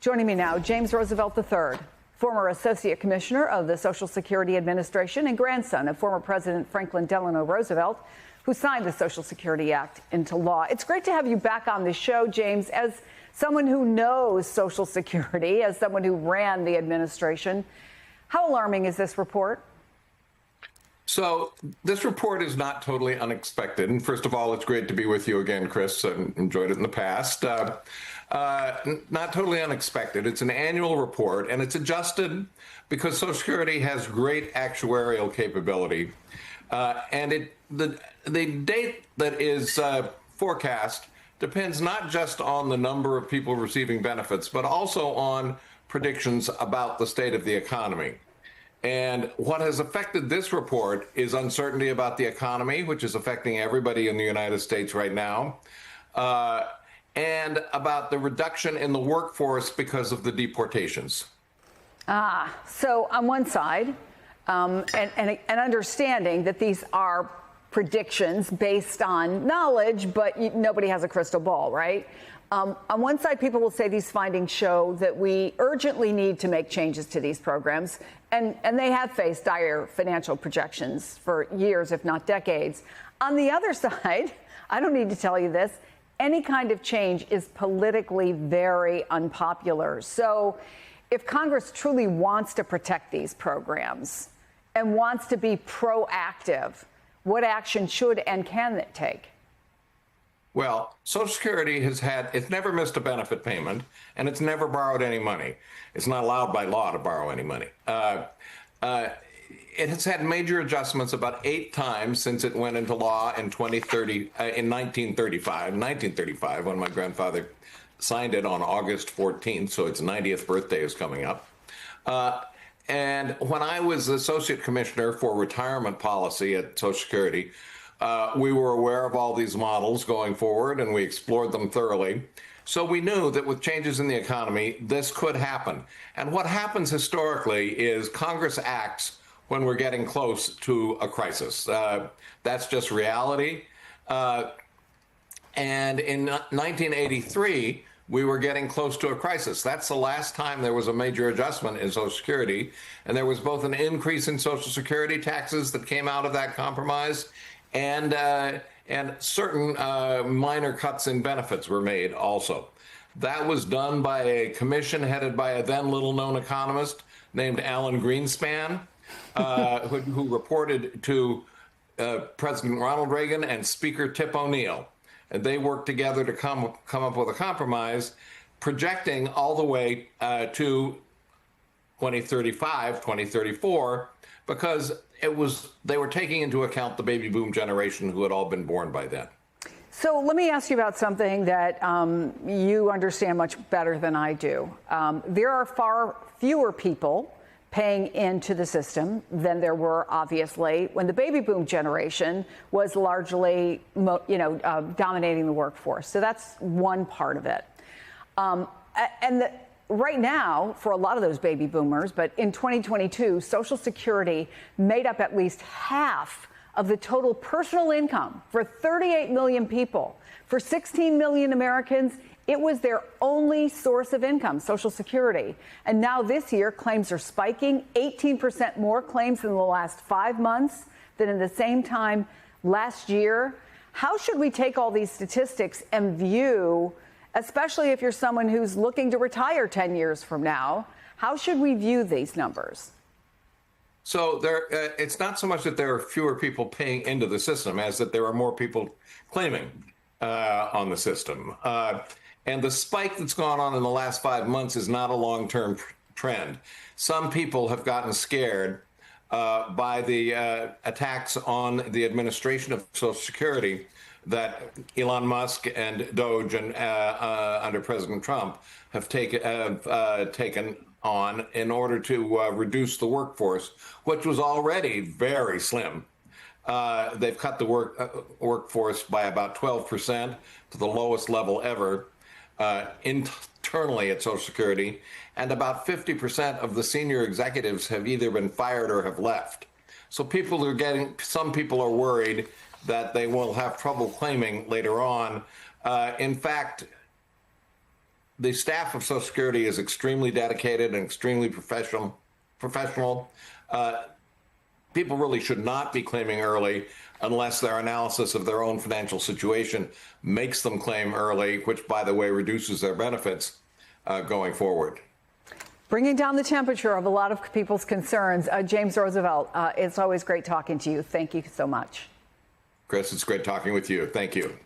Joining me now, James Roosevelt III, former Associate Commissioner of the Social Security Administration and grandson of former President Franklin Delano Roosevelt, who signed the Social Security Act into law. It's great to have you back on the show, James, as someone who knows Social Security, as someone who ran the administration. How alarming is this report? So this report is not totally unexpected. And first of all, it's great to be with you again, Chris. I've enjoyed it in the past. Not totally unexpected. It's an annual report, and it's adjusted because Social Security has great actuarial capability. And the date that is forecast depends not just on the number of people receiving benefits, but also on predictions about the state of the economy. And what has affected this report is uncertainty about the economy, which is affecting everybody in the United States right now, and about the reduction in the workforce because of the deportations. So on one side, and understanding that these are predictions based on knowledge, but nobody has a crystal ball, right? On one side, people will say these findings show that we urgently need to make changes to these programs, and they have faced dire financial projections for years, if not decades. On the other side, I don't need to tell you this, any kind of change is politically very unpopular. So if Congress truly wants to protect these programs and wants to be proactive, what action should and can it take? Well, Social Security it's never missed a benefit payment, and it's never borrowed any money. It's not allowed by law to borrow any money. It has had major adjustments about 8 times since it went into law in 1935, when my grandfather signed it on August 14th, so its 90th birthday is coming up. And when I was Associate Commissioner for Retirement Policy at Social Security, we were aware of all these models going forward, and we explored them thoroughly. So we knew that with changes in the economy, this could happen. And what happens historically is Congress acts when we're getting close to a crisis. That's just reality. And in 1983, we were getting close to a crisis. That's the last time there was a major adjustment in Social Security. And there was both an increase in Social Security taxes that came out of that compromise, and certain minor cuts in benefits were made also. That was done by a commission headed by a then little-known economist named Alan Greenspan, who reported to President Ronald Reagan and Speaker Tip O'Neill. And they worked together to come up with a compromise, projecting all the way to 2035, 2034, because they were taking into account the baby boom generation who had all been born by then. So let me ask you about something that you understand much better than I do. There are far fewer people paying into the system than there were, obviously, when the baby boom generation was largely, dominating the workforce. So that's one part of it. Right now, for a lot of those baby boomers, but in 2022, Social Security made up at least half of the total personal income for 38 million people. For 16 million Americans, it was their only source of income, Social Security. And now this year, claims are spiking, 18% more claims in the last 5 months than in the same time last year. How should we take all these statistics and view, especially if you're someone who's looking to retire 10 years from now, how should we view these numbers? So it's not so much that there are fewer people paying into the system as that there are more people claiming on the system. And the spike that's gone on in the last 5 months is not a long-term trend. Some people have gotten scared by the attacks on the administration of Social Security that Elon Musk and Doge and under President Trump have taken on in order to reduce the workforce, which was already very slim. They've cut the workforce by about 12% to the lowest level ever internally at Social Security, and about 50% of the senior executives have either been fired or have left. So some people are worried that they will have trouble claiming later on. In fact, the staff of Social Security is extremely dedicated and extremely professional. People really should not be claiming early unless their analysis of their own financial situation makes them claim early, which, by the way, reduces their benefits going forward. Bringing down the temperature of a lot of people's concerns. James Roosevelt, it's always great talking to you. Thank you so much. Chris, it's great talking with you. Thank you.